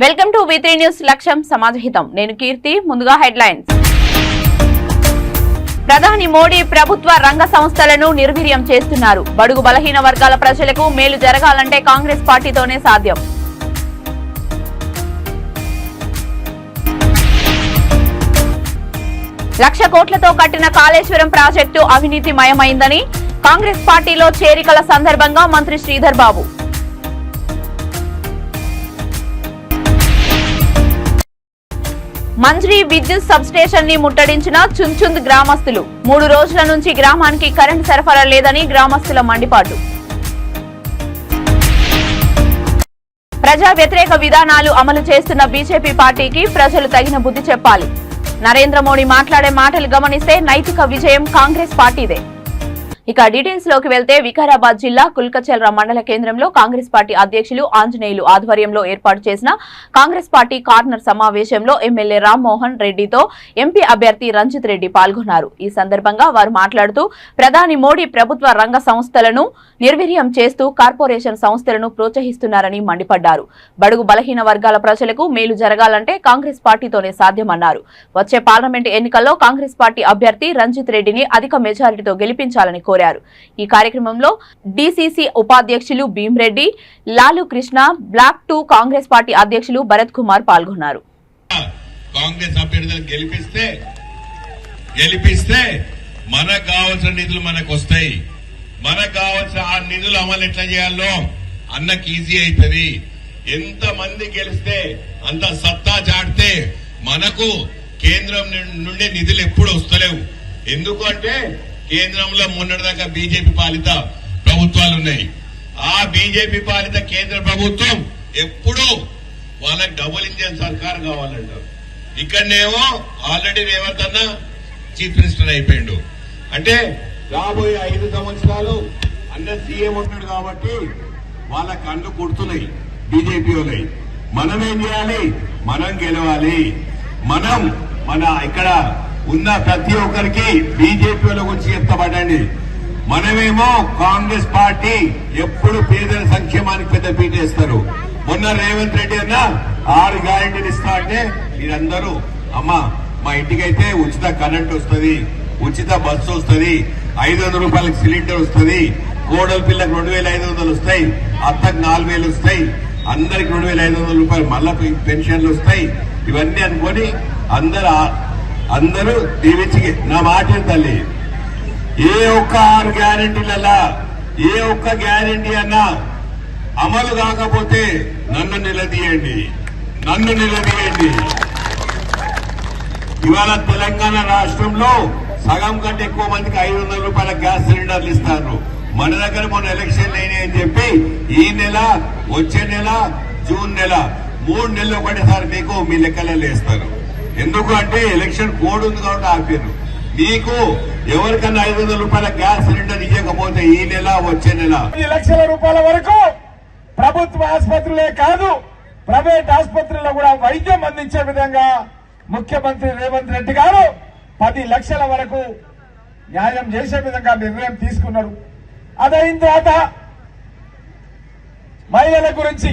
Welcome to V3 news లక్ష్యం సమాజహితం. నేను కీర్తి. ముందుగా హెడ్లైన్స్. ప్రధాని మోడీ ప్రభుత్వ రంగ సంస్థలను నిర్వీర్యం చేస్తున్నారు. బడుగు బలహీన వర్గాల ప్రజలకు మేలు జరగాలంటే కాంగ్రెస్ పార్టీతోనే సాధ్యం. లక్ష కోట్లతో కట్టిన కాళేశ్వరం ప్రాజెక్టు అవినీతిమయమైందని కాంగ్రెస్ పార్టీలో చేరికల సందర్భంగా మంత్రి శ్రీధర్ బాబు. మంజ్రీ విద్యుత్ సబ్స్టేషన్ ని ముట్టడించిన చుంచుంద్ గ్రామస్తులు. 3 రోజుల నుంచి గ్రామానికి కరెంటు సరఫరా లేదని గ్రామస్తుల మండిపాటు. ప్రజా వ్యతిరేక విధానాలు అమలు చేస్తున్న బీజేపీ పార్టీకి ప్రజలు తగిన బుద్ధి చెప్పాలి. నరేంద్ర మోడీ మాట్లాడే మాటలు గమనిస్తే నైతిక విజయం కాంగ్రెస్ పార్టీదే. ఇక డీటెయిల్స్ లోకి వెళ్తే వికారాబాద్ జిల్లా కుల్కచల్రా మండల కేంద్రంలో కాంగ్రెస్ పార్టీ అధ్యక్షులు ఆంజనేయులు ఆధ్వర్యంలో ఏర్పాటు చేసిన కాంగ్రెస్ పార్టీ కార్నర్ సమావేశంలో ఎమ్మెల్యే రామ్మోహన్ రెడ్డితో ఎంపీ అభ్యర్థి రంజిత్ రెడ్డి పాల్గొన్నారు. ఈ సందర్భంగా వారు మాట్లాడుతూ ప్రధాని మోడీ ప్రభుత్వ రంగ సంస్థలను నిర్వీర్యం చేస్తూ కార్పొరేషన్ సంస్థలను ప్రోత్సహిస్తున్నారని మండిపడ్డారు. బడుగు బలహీన వర్గాల ప్రజలకు మేలు జరగాలంటే కాంగ్రెస్ పార్టీతోనే సాధ్యమన్నారు. వచ్చే పార్లమెంటు ఎన్నికల్లో కాంగ్రెస్ పార్టీ అభ్యర్థి రంజిత్ రెడ్డిని అధిక మెజారిటీతో గెలిపించాలని కోరారు. ఈ కార్యక్రమంలో డీసీసీ ఉపాధ్యక్షులు భీమ్రెడ్డి, లాలు కృష్ణ, బ్లాక్ 2 కాంగ్రెస్ పార్టీ అధ్యక్షులు భరత్ కుమార్ పాల్గొన్నారు. కాంగ్రెస్ అభ్యర్థులు గెలిపిస్తే మనకు కావాల్సిన నిధులు మనకు వస్తాయి. మనకు కావాల్సిన ఆ నిధులు అమలు ఎట్లా చేయాలో అన్నకి ఈజీ అవుతుంది. ఎంత మంది గెలిస్తే అంత సత్తా చాటితే మనకు కేంద్రం నుండి నిధులు ఎప్పుడు వస్తలేవు. ఎందుకు అంటే కేంద్రంలో మొన్నటిదాకా బీజేపీ పాలిత ప్రభుత్వాలు ఉన్నాయి. ఆ బీజేపీ పాలిత కేంద్ర ప్రభుత్వం ఎప్పుడు వాళ్ళకి డబుల్ ఇంజిన్ సర్కార్ కావాలంటారు. ఇక్కడనేమో ఆల్రెడీ రేవంత్ అన్న చీఫ్ మినిస్టర్ అయిపోయిండు. అంటే రాబోయే 5 సంవత్సరాలు అన్న సీఎం ఉంటాడు కాబట్టి వాళ్ళ కళ్ళు కుడుతున్నాయి బీజేపీ వాళ్ళవి. మనం ఏం చేయాలి? మనం గెలవాలి. మన ఇక్కడ ఉన్న ప్రతి ఒక్కరికి బీజేపీ వాళ్ళ గురించి చెప్తామండి. మనమేమో కాంగ్రెస్ పార్టీ ఎప్పుడు పేదల సంక్షేమానికి పెద్ద పీట వేస్తారు. మొన్న రేవంత్ రెడ్డి అన్న 6 గ్యారెంటీలు ఇస్తా అంటే మీరందరూ అమ్మా మా ఇంటికైతే ఉచిత కరెంట్ వస్తుంది, ఉచిత బస్సు వస్తుంది, 500 రూపాయలకు సిలిండర్ వస్తుంది, కోడల పిల్లకు 2500 వస్తాయి, అత్తకు 4000 వస్తాయి, అందరికి 2500 రూపాయలు మళ్ళా పెన్షన్లు వస్తాయి. ఇవన్నీ అనుకొని అందరూ దీవించి నా మాట తల్లి. ఏ ఒక్క 6 గ్యారెంటీలలా ఏ ఒక్క గ్యారెంటీ అన్నా అమలు కాకపోతే నన్ను నిలదీయండి. ఇవాళ తెలంగాణ రాష్ట్రంలో సగం కంటే ఎక్కువ మందికి 500 రూపాయల గ్యాస్ సిలిండర్లు ఇస్తారు. మన దగ్గర మొన్న ఎలక్షన్లు అయినాయని చెప్పి ఈ నెల, వచ్చే నెల, జూన్ నెల 3 నెలలు ఒకటేసారి మీకు మీ లెక్కలలో వేస్తారు. ఎందుకు అంటే ఎలక్షన్ కోడ్ ఉంది కాబట్టి ఆపారు. మీకు ఎవరికన్నా 500 రూపాయల గ్యాస్ సిలిండర్ ఇవ్వకపోతే ఈ నెల, వచ్చే నెల 10 లక్షల రూపాయల వరకు ప్రభుత్వ ఆసుపత్రులే కాదు ప్రైవేట్ ఆసుపత్రుల్లో కూడా వైద్యం అందించే విధంగా ముఖ్యమంత్రి రేవంత్ రెడ్డి గారు 10 లక్షల వరకు న్యాయం చేసే విధంగా నిర్ణయం తీసుకున్నారు. అదైన తర్వాత మహిళల గురించి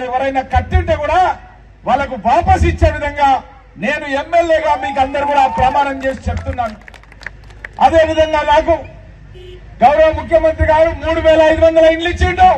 ఎవరైనా కట్టింటే కూడా వాళ్ళకు వాపస్ ఇచ్చే విధంగా నేను ఎమ్మెల్యేగా మీకు అందరు కూడా ప్రమాణం చేసి చెప్తున్నాను. అదేవిధంగా నాకు గౌరవ ముఖ్యమంత్రి గారు 3500 ఇండ్లు ఇచ్చిండు.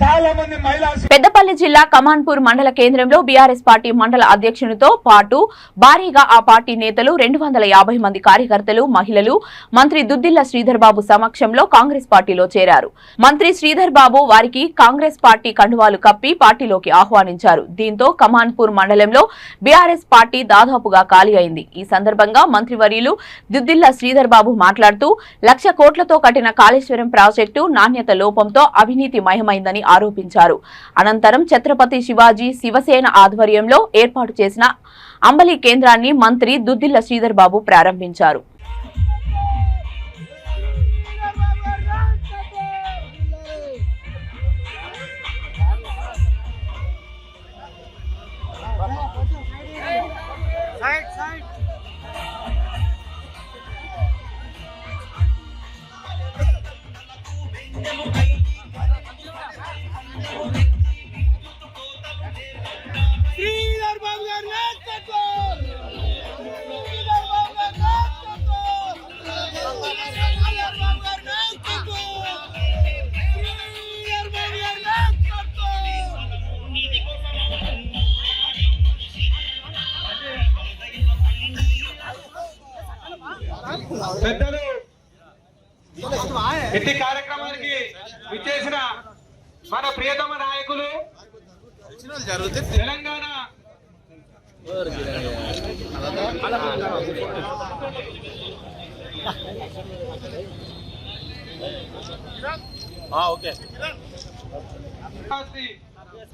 చాలా మంది మహిళా. పెద్దపల్లి జిల్లా కమాన్పూర్ మండల కేంద్రంలో బీఆర్ఎస్ పార్టీ మండల అధ్యక్షునితో పాటు భారీగా ఆ పార్టీ నేతలు 250 మంది కార్యకర్తలు, మహిళలు మంత్రి దుద్దిల్ల శ్రీధర్ బాబు సమక్షంలో కాంగ్రెస్ పార్టీలో చేరారు. మంత్రి శ్రీధర్ బాబు వారికి కాంగ్రెస్ పార్టీ కండువాలు కప్పి పార్టీలోకి ఆహ్వానించారు. దీంతో కమాన్పూర్ మండలంలో బీఆర్ఎస్ పార్టీ దాదాపుగా ఖాళీ అయింది. ఈ సందర్భంగా మంత్రివర్యులు దుద్దిల్ల శ్రీధర్ బాబు మాట్లాడుతూ 1,00,000 కోట్లతో కట్టిన కాళేశ్వరం ప్రాజెక్టు నాణ్యత లోపంతో అవినీతిమయమైందని ఆరోపించారు. అనంతరం ఛత్రపతి శివాజీ శివసేన ఆధ్వర్యంలో ఏర్పాటు చేసిన అంబలి కేంద్రాన్ని మంత్రి దుద్దిల్ల శ్రీధర్ బాబు ప్రారంభించారు. పెద్దలు ఇట్టి కార్యక్రమానికి విచ్చేసిన మన ప్రియతమ నాయకులు తెలంగాణ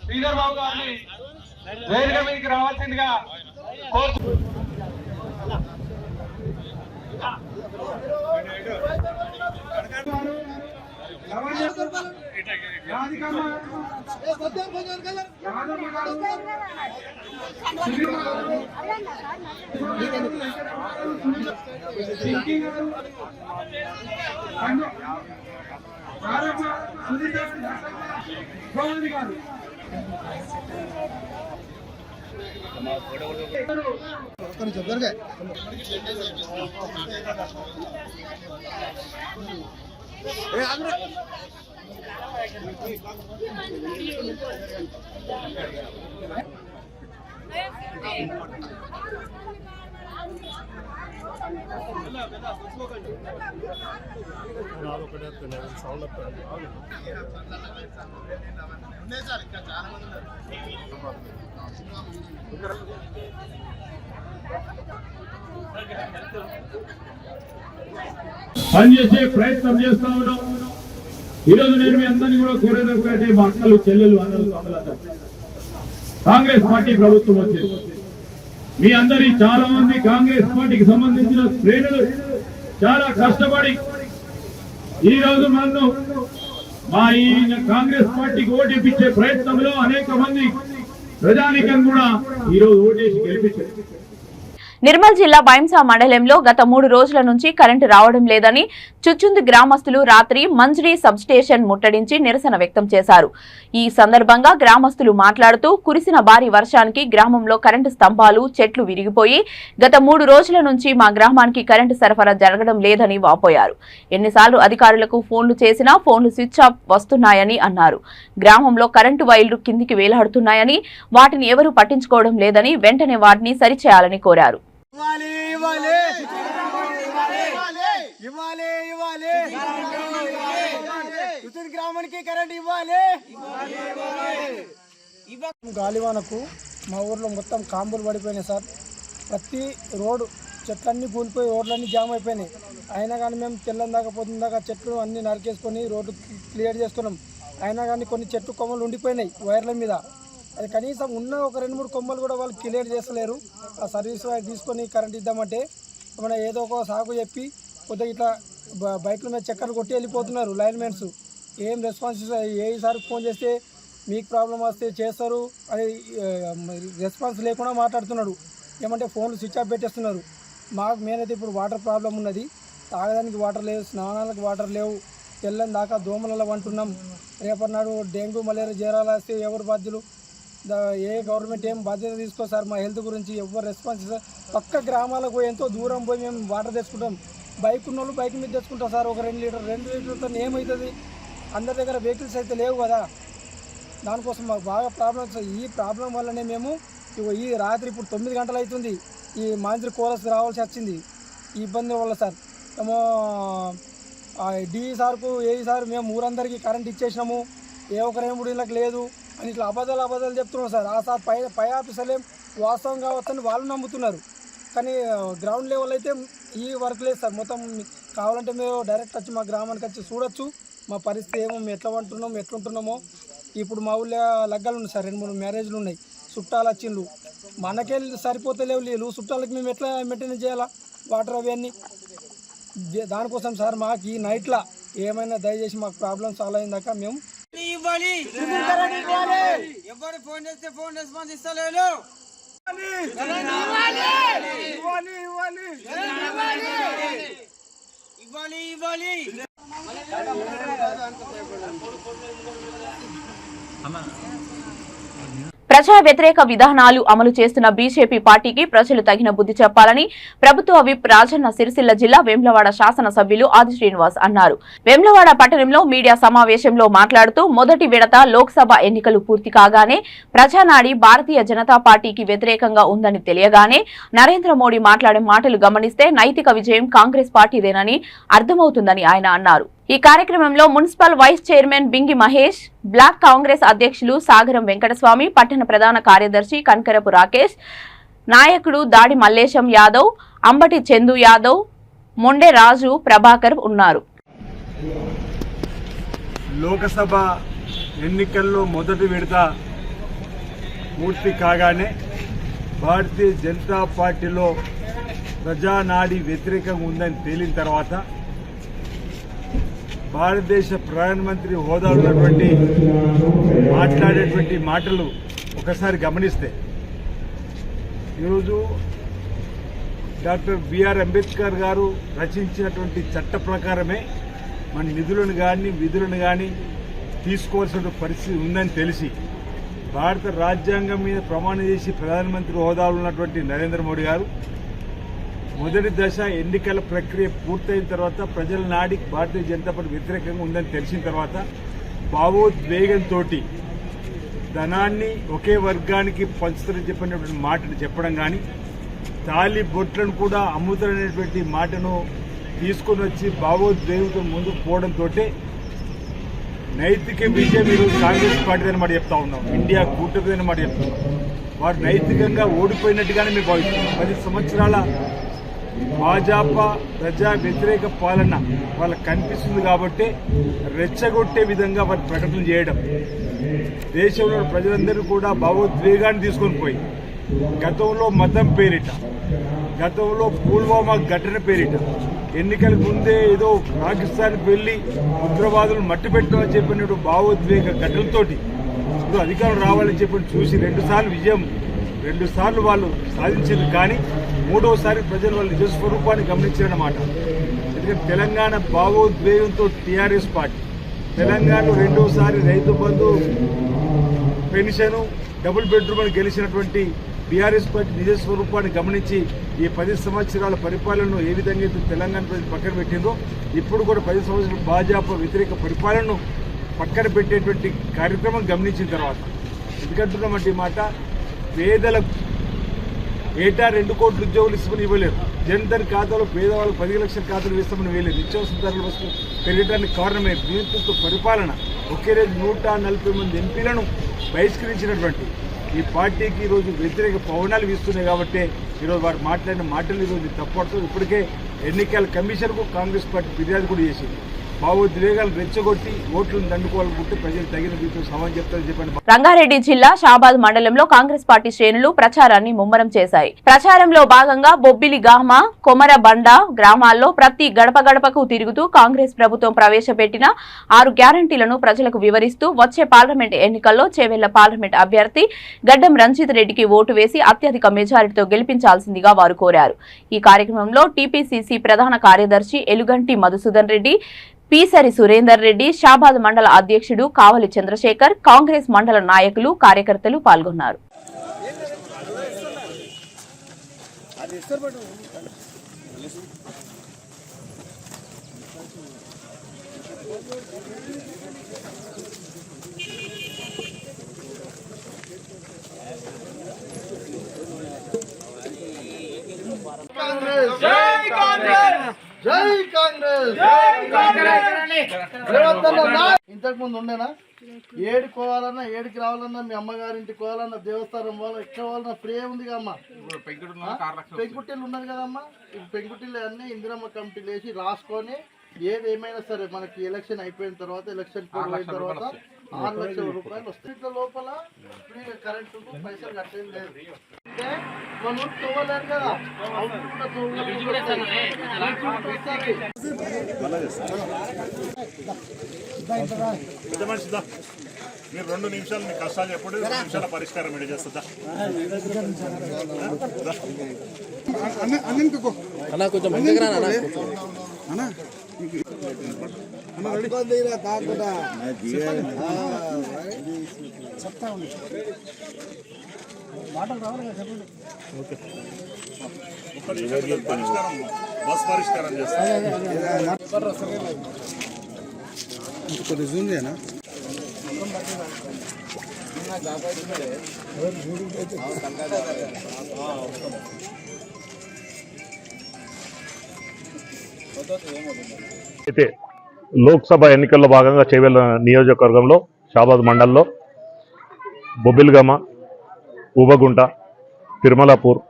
శ్రీధర్ బాబు గారిని వేదిక మీదకి రావాల్సిందిగా కోరుతున్నాను. పనిచేసే ప్రయత్నం చేస్తా ఉన్నాం. ఈరోజు నేను మీ అందరినీ కూడా కోరేది ఒకటే, మా అక్కలు చెల్లెలు అందరూ కాంగ్రెస్ పార్టీ ప్రభుత్వం వచ్చింది. మీ అందరి చాలా మంది కాంగ్రెస్ పార్టీకి సంబంధించిన శ్రేణులు చాలా కష్టపడి ఈ రోజు నన్ను మా ఈ కాంగ్రెస్ పార్టీకి ఓటేపించే ప్రయత్నంలో అనేక మంది ప్రజానికం కూడా ఈ రోజు ఓటేసి గెలిపించారు. నిర్మల్ జిల్లా బైంసా మండలంలో గత 3 రోజుల నుంచి కరెంటు రావడం లేదని చుచుంది గ్రామస్తులు రాత్రి మంజ్రీ సబ్ స్టేషన్ ముట్టడించి నిరసన వ్యక్తం చేశారు. ఈ సందర్భంగా గ్రామస్తులు మాట్లాడుతూ కురిసిన భారీ వర్షానికి గ్రామంలో కరెంటు స్తంభాలు, చెట్లు విరిగిపోయి గత 3 రోజుల నుంచి మా గ్రామానికి కరెంటు సరఫరా జరగడం లేదని వాపోయారు. ఎన్నిసార్లు అధికారులకు ఫోన్లు చేసినా ఫోన్లు స్విచ్ ఆఫ్ వస్తున్నాయని అన్నారు. గ్రామంలో కరెంటు వైర్లు కిందికి వేలాడుతున్నాయని, వాటిని ఎవరూ పట్టించుకోవడం లేదని, వెంటనే వాటిని సరిచేయాలని కోరారు. గ్రామానికి కరెంట్ ఇవ్వాలి. గాలివానకు మా ఊర్లో మొత్తం కాంబులు పడిపోయినాయి సార్. ప్రతి రోడ్డు చెట్లన్నీ కూలిపోయి రోడ్లన్నీ జామ్ అయిపోయినాయి. అయినా కానీ మేము తెల్లని దాకా పొద్దున్న దాకా చెట్లు అన్నీ నరికేసుకొని రోడ్డు క్లియర్ చేస్తున్నాం. అయినా కానీ కొన్ని చెట్టు కొమ్మలు ఉండిపోయినాయి వైర్ల మీద. అది కనీసం ఉన్న ఒక 2-3 కొమ్మలు కూడా వాళ్ళు క్లియర్ చేస్తలేరు. ఆ సర్వీస్ వైర్ తీసుకొని కరెంట్ ఇద్దామంటే మన ఏదో ఒక సాగు చెప్పి కొద్దిగా ఇట్లా బైక్ల మీద చక్కర్లు కొట్టి వెళ్ళిపోతున్నారు లైన్మెన్స్. ఏం రెస్పాన్స్ ఏసారి ఫోన్ చేస్తే మీకు ప్రాబ్లం వస్తే చేస్తారు అని రెస్పాన్స్ లేకుండా మాట్లాడుతున్నాడు. ఏమంటే ఫోన్లు స్విచ్ ఆఫ్ పెట్టేస్తున్నారు. మాకు మేనైతే ఇప్పుడు వాటర్ ప్రాబ్లం ఉన్నది. తాగడానికి వాటర్ లేవు, స్నానాలకు వాటర్ లేవు. తెల్లని దాకా దోమలలో వంటున్నాం. రేపటి నాడు డెంగ్యూ, మలేరియా జ్వరాలు వస్తే ఎవరు బాధ్యులు? ఏ గవర్నమెంట్ ఏం బాధ్యత తీసుకో సార్ మా హెల్త్ గురించి ఎవరు రెస్పాన్స్? పక్క గ్రామాలకు ఎంతో దూరం పోయి మేము వాటర్ తెచ్చుకుంటాం. బైక్ ఉన్న వాళ్ళు బైక్ మీద తెచ్చుకుంటాం సార్. ఒక 2 లీటర్లతో ఏమవుతుంది? అందరి దగ్గర వెహికల్స్ అయితే లేవు కదా. దానికోసం మాకు బాగా ప్రాబ్లమ్స్. ఈ ప్రాబ్లం వల్లనే మేము ఈ రాత్రి ఇప్పుడు 9 గంటలు అవుతుంది ఈ మాంజ్రీ కోరస్ రావాల్సి వచ్చింది. ఈ ఇబ్బంది వల్ల సార్ మేము డిఈ సార్కు ఏఈ సార్ మేము ఊరందరికీ కరెంట్ ఇచ్చేసినాము, ఏ ఒక్కరేముడు ఇళ్ళకి లేదు అని ఇట్లా అబద్ధాలు చెప్తున్నాం సార్. ఆ సార్ పై ఆఫీసర్లు వాస్తవం కావచ్చని వాళ్ళు నమ్ముతున్నారు. కానీ గ్రౌండ్ లెవెల్ అయితే ఈ వర్క్ లేదు సార్. మొత్తం కావాలంటే మీరు డైరెక్ట్ వచ్చి మా గ్రామానికి వచ్చి చూడొచ్చు మా పరిస్థితి ఏమో, మేము ఎట్లా వంటున్నాము ఎట్లుంటున్నామో. ఇప్పుడు మా ఊళ్ళో లగ్గాలు ఉన్నాయి సార్, 2-3 మ్యారేజ్లు ఉన్నాయి. చుట్టాలు వచ్చిండ్రు, మనకే సరిపోతలేవు నీళ్ళు. చుట్టాలకి మేము ఎట్లా మెయింటైన్ చేయాలా వాటర్ అవన్నీ? దానికోసం సార్ మాకు ఈ నైట్లో ఏమైనా దయచేసి మాకు ప్రాబ్లమ్ సాల్వ్ అయిందాక మేము ఇవ్వాలి. ఎవరు ఫోన్ చేస్తే ఫోన్ రెస్పాన్స్ ఇస్తలేదు. ఇవ్వాలి. ప్రజా వ్యతిరేక విధానాలు అమలు చేస్తున్న బీజేపీ పార్టీకి ప్రజలు తగిన బుద్ధి చెప్పాలని ప్రభుత్వ విప్ రాజన్న సిరిసిల్ల జిల్లా వేములవాడ శాసనసభ్యులు ఆది శ్రీనివాస్ అన్నారు. వేములవాడ పట్టణంలో మీడియా సమావేశంలో మాట్లాడుతూ మొదటి విడత లోక్సభ ఎన్నికలు పూర్తి కాగానే ప్రజానాడి భారతీయ జనతా పార్టీకి వ్యతిరేకంగా ఉందని తెలియగానే నరేంద్ర మోడీ మాట్లాడే మాటలు గమనిస్తే నైతిక విజయం కాంగ్రెస్ పార్టీదేనని అర్థమవుతుందని ఆయన అన్నారు. ఈ కార్యక్రమంలో municipal vice chairman Bingi Mahesh, block Congress అధ్యక్షులు సాగరం వెంకటస్వామి, పట్టణ ప్రధాన కార్యదర్శి కనకరపు రాకేష్, నాయకుడు దాడి మల్లేశం యాదవ్, అంబటి చందు యాదవ్, మొండె రాజు, ప్రభాకర్ ఉన్నారు. లోకసభ ఎన్నికల్లో మొదటి విడత పూర్తి కాగానే భారతీయ జనతా పార్టీలో ప్రజానాడి వ్యతిరేకంగా ఉందని తేలిన తర్వాత భారతదేశ ప్రధానమంత్రి హోదాలో ఉన్నటువంటి మాట్లాడేటువంటి మాటలు ఒకసారి గమనిస్తే ఈరోజు డాక్టర్ బిఆర్ అంబేద్కర్ గారు రచించినటువంటి చట్ట ప్రకారమే మన నిధులను కానీ విధులను కానీ తీసుకోవాల్సిన పరిస్థితి ఉందని తెలిసి భారత రాజ్యాంగం మీద ప్రమాణం చేసి ప్రధానమంత్రి హోదాలో ఉన్నటువంటి నరేంద్ర మోడీ గారు మొదటి దశ ఎన్నికల ప్రక్రియ పూర్తయిన తర్వాత ప్రజల నాడి భారతీయ జనతా పార్టీ వ్యతిరేకంగా ఉందని తెలిసిన తర్వాత భావోద్వేగంతో ధనాన్ని ఒకే వర్గానికి పంచుతారని చెప్పినటువంటి మాటను చెప్పడం కానీ తాలి బొట్లను కూడా అమ్ముతారనేటువంటి మాటను తీసుకొని వచ్చి భావోద్వేగంతో ముందుకు పోవడంతో నైతిక విజయం ఈరోజు కాంగ్రెస్ పార్టీ అని మాట చెప్తా ఉన్నాం. ఇండియా కూటమి అని మాట చెప్తున్నాం. వారు నైతికంగా ఓడిపోయినట్టుగానే మేము భావిస్తున్నాం. 10 సంవత్సరాల భాజపా ప్రజా వ్యతిరేక పాలన వాళ్ళకి కనిపిస్తుంది కాబట్టి రెచ్చగొట్టే విధంగా వారి ప్రకటన చేయడం దేశంలో ప్రజలందరూ కూడా భావోద్వేగాన్ని తీసుకొని పోయి గతంలో మతం పేరిట, గతంలో పుల్వామా ఘటన పేరిట ఎన్నికల ముందే ఏదో పాకిస్తాన్కి వెళ్లి ఉగ్రవాదులు మట్టి పెట్టమని చెప్పినట్టు భావోద్వేగ ఘటనతోటి ఇప్పుడు అధికారం రావాలని చెప్పి చూసి 2 సార్లు విజయం 2 సార్లు వాళ్ళు సాధించారు. కానీ 3వసారి ప్రజలు వాళ్ళ నిజ స్వరూపాన్ని గమనించారన్నమాట. ఎందుకంటే తెలంగాణ భావోద్వేగంతో టీఆర్ఎస్ పార్టీ తెలంగాణలో 2వసారి Rythu Bandhu pension double bedroom అని గెలిచినటువంటి బీఆర్ఎస్ పార్టీ నిజ స్వరూపాన్ని గమనించి ఈ 10 సంవత్సరాల పరిపాలనను ఏ విధంగా అయితే తెలంగాణ ప్రజలు పక్కన పెట్టిందో ఇప్పుడు కూడా 10 సంవత్సరాల భాజపా వ్యతిరేక పరిపాలనను పక్కన పెట్టేటువంటి కార్యక్రమం గమనించిన తర్వాత ఎందుకంటున్నామంటే మాట పేదలకు ఏటా 2 కోట్ల ఉద్యోగులు ఇస్తామని ఇవ్వలేరు. జన్ధన్ ఖాతాలో పేదవాళ్ళకు 10 లక్షల ఖాతాలు వేస్తామని వేయలేదు. నిత్యావసర ధరల వస్తువు పెరగడానికి కారణమే నియంత్రిత పరిపాలన. ఒకే రోజు 140 మంది ఎంపీలను బహిష్కరించినటువంటి ఈ పార్టీకి ఈరోజు వ్యతిరేక పవనాలు వీస్తున్నాయి. కాబట్టి ఈరోజు వారు మాట్లాడిన మాటలు ఈరోజు తప్పడుతుంది. ఇప్పటికే ఎన్నికల కమిషన్కు కాంగ్రెస్ పార్టీ ఫిర్యాదు కూడా చేసింది. భావోద్వేగాలు రెచ్చగొట్టి ఓట్లను దండుకోవాలనుకుంటే ప్రజలు తగిన రీతిలో సమాధానం చెప్తారని చెప్పండి. రంగారెడ్డి జిల్లా షాబాద్ మండలంలో కాంగ్రెస్ పార్టీ శ్రేణులు ప్రచారాన్ని ముమ్మరం చేశాయి. ప్రచారంలో భాగంగా బొబ్బిలి గామ, కొమరబండ గ్రామాల్లో ప్రతి గడప గడపకు తిరుగుతూ కాంగ్రెస్ ప్రభుత్వం ప్రవేశపెట్టిన 6 గ్యారంటీలను ప్రజలకు వివరిస్తూ వచ్చే పార్లమెంట్ ఎన్నికల్లో చేవెళ్ల పార్లమెంట్ అభ్యర్థి గడ్డం రంజిత్ రెడ్డికి ఓటు వేసి అత్యధిక మెజారిటీతో గెలిపించాల్సిందిగా వారు కోరారు. ఈ కార్యక్రమంలో టీపీసీసీ ప్రధాన కార్యదర్శి ఎలుగంటి మధుసూదన్ రెడ్డి, పీసరి సురేందర్ రెడ్డి, షాబాద్ మండల అధ్యక్షుడు కావలి చంద్రశేఖర్, కాంగ్రెస్ మండల నాయకులు, కార్యకర్తలు పాల్గొన్నారు. ఇంతకు ముందు ఉండేనా ఏడికి పోవాలన్నా ఏడికి రావాలన్నా మీ అమ్మగారింటికి పోవాలన్నా దేవస్థానం పోవాలన్నా ఎక్కడ పోవాలన్నా ఫ్రీ ఉంది అమ్మా. పెంకుటిల్లు ఉన్నది కదమ్మా. పెంకుటిల్లు అన్నీ ఇందిరమ్మ కమిటీలు వేసి రాసుకొని ఏది ఏమైనా సరే మనకి ఎలక్షన్ అయిపోయిన తర్వాత ఎలక్షన్ కోడ్ అయిన తర్వాత 6 లక్షల రూపాయలు వస్తాయి. ఇట్లా లోపల ఫ్రీగా కరెంటు పైసలు కట్టేది లేదు. అంటే మనం తోవలేరు కదా, మీరు 2 నిమిషాలు మీ కష్టాలు చెప్పండి, 2 నిమిషాల పరిష్కారం ఏడు చేస్తుందా కొంచెం బస్ పరిష్కారం చేస్తాం. అయితే లోక్సభ ఎన్నికల్లో భాగంగా చేవెళ్ల నియోజకవర్గంలో షాబాద్ మండల్లో బొబ్బిలిగమ, ఊబగుంట, తిరుమలాపూర్,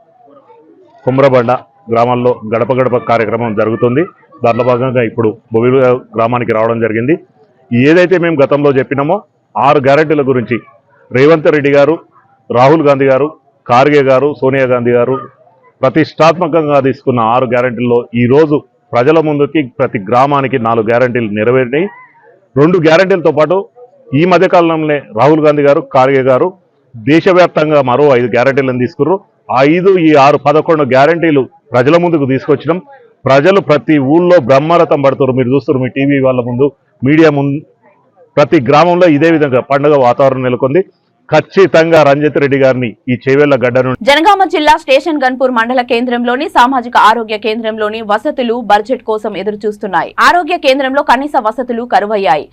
కుమ్రబండ గ్రామాల్లో గడప గడప కార్యక్రమం జరుగుతుంది. దాంట్లో భాగంగా ఇప్పుడు బొబ్బిలి గ్రామానికి రావడం జరిగింది. ఏదైతే మేము గతంలో చెప్పినామో 6 గ్యారెంటీల గురించి రేవంత్ రెడ్డి గారు, రాహుల్ గాంధీ గారు, ఖార్గే గారు, సోనియా గాంధీ గారు ప్రతిష్టాత్మకంగా తీసుకున్న 6 గ్యారెంటీల్లో ఈరోజు ప్రజల ముందుకి ప్రతి గ్రామానికి 4 గ్యారెంటీలు నెరవేరినాయి. 2 గ్యారెంటీలతో పాటు ఈ మధ్యకాలంలో రాహుల్ గాంధీ గారు, ఖార్గే గారు దేశవ్యాప్తంగా మరో 5 గ్యారెంటీలను తీసుకున్నారు. 5, ఈ 6, 11 గ్యారెంటీలు ప్రజల ముందుకు తీసుకొచ్చినాం. ప్రజలు ప్రతి ఊళ్ళో బ్రహ్మరథం పడుతున్నారు. మీరు చూస్తారు మీ టీవీ వాళ్ళ ముందు, మీడియా ముందు, ప్రతి గ్రామంలో ఇదే విధంగా పండుగ వాతావరణం నెలకొంది. ఖచ్చితంగా రంజిత్ రెడ్డి గారిని ఈ చేవెళ్ల గడ్డ నుండి జనగామ జిల్లా స్టేషన్ గన్పూర్ మండల కేంద్రంలోని సామాజిక ఆరోగ్య కేంద్రంలోని వసతులు బడ్జెట్ కోసం ఎదురు చూస్తున్నాయి. ఆరోగ్య కేంద్రంలో కనీస వసతులు కరువయ్యాయి.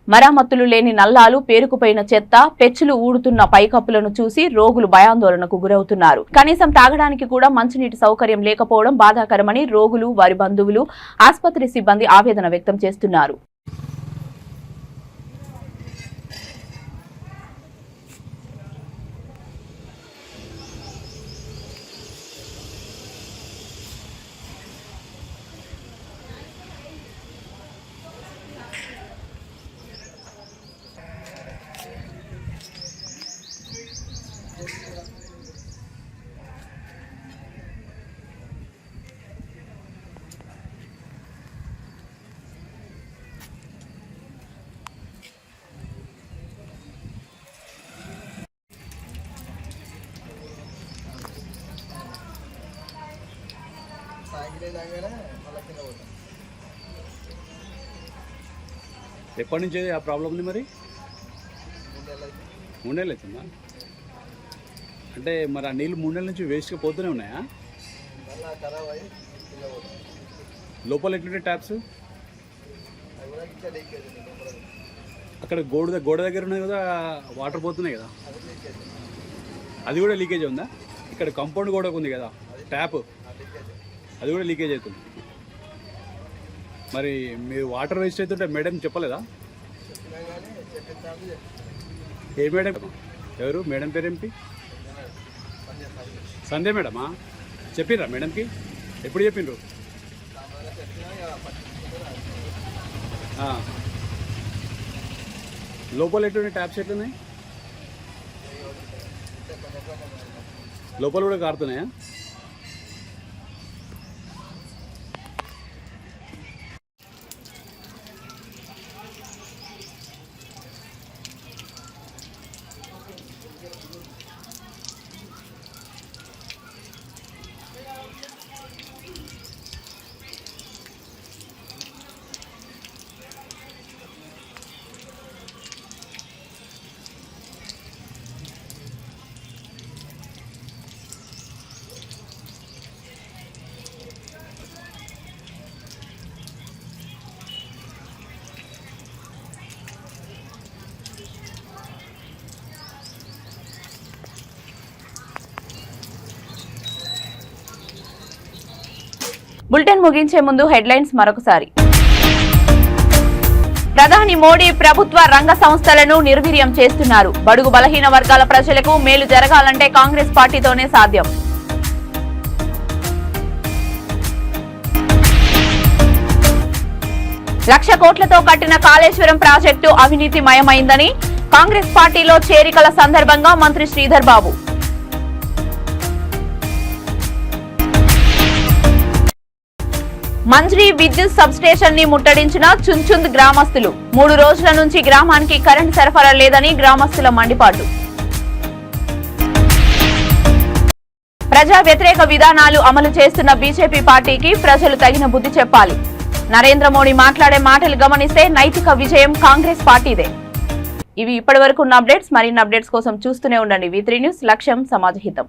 మరమ్మతులు లేని నల్లాలు, పేరుకుపోయిన చెత్త, పెచ్చులు ఊడుతున్న పైకప్పులను చూసి రోగులు భయాందోళనకు గురవుతున్నారు. కనీసం తాగడానికి కూడా మంచినీటి సౌకర్యం లేకపోవడం బాధాకరమని రోగులు, వారి బంధువులు, ఆసుపత్రి సిబ్బంది ఆవేదన వ్యక్తం చేస్తున్నారు. ఎప్పటి నుంచి ఆ ప్రాబ్లం ఉంది? మరి 3 నెలలు అవుతుందా? అంటే మరి ఆ నీళ్ళు 3 నెలల నుంచి వేస్ట్గా పోతూనే ఉన్నాయా? లోపల ఎట్లుంటే ట్యాప్స్ అక్కడ గోడ దగ్గర ఉన్నాయి కదా, వాటర్ పోతున్నాయి కదా, అది కూడా లీకేజ్ ఉందా? ఇక్కడ కాంపౌండ్ గోడ ఉంది కదా ట్యాప్, అది కూడా లీకేజ్ అవుతుంది. మరి మీరు వాటర్ వేస్ట్ అవుతుంటే మేడం చెప్పలేదా? ఏ మేడం? ఎవరు మేడం పేరు? ఏంటి? సంధ్య మేడమా? చెప్పిర్రా మేడంకి? ఎప్పుడు చెప్పిండ్రు? లోపల ఎటువంటి ట్యాప్స్ ఎట్లున్నాయి? లోపల కూడా కారుతున్నాయా? బులెటిన్ ముగించే ముందు హెడ్లైన్స్ మరొకసారి. ప్రధాని మోడీ ప్రభుత్వ రంగ సంస్థలను నిర్వీర్యం చేస్తున్నారు. బడుగు బలహీన వర్గాల ప్రజలకు మేలు జరగాలంటే కాంగ్రెస్ పార్టీతోనే సాధ్యం. లక్ష కోట్లతో కట్టిన కాళేశ్వరం ప్రాజెక్టు అవినీతిమయమైందని కాంగ్రెస్ పార్టీలో చేరికల సందర్భంగా మంత్రి శ్రీధర్ బాబు. మంజ్రీ విద్యుత్ సబ్ స్టేషన్ ని ముట్టడించిన చుంచుంద్ గ్రామస్తులు. 3 రోజుల నుంచి గ్రామానికి కరెంటు సరఫరా లేదని గ్రామస్తుల మండిపాటు. ప్రజా వ్యతిరేక విధానాలు అమలు చేస్తున్న బీజేపీ పార్టీకి ప్రజలు తగిన బుద్ధి చెప్పాలి. నరేంద్ర మోడీ మాట్లాడే మాటలు గమనిస్తే నైతిక విజయం కాంగ్రెస్ పార్టీదే. ఇవి ఇప్పటివరకు ఉన్న అప్డేట్స్. మరిన్ని అప్డేట్స్ కోసం చూస్తూనే ఉండండి V3 న్యూస్. లక్ష్యం సమాజ హితం.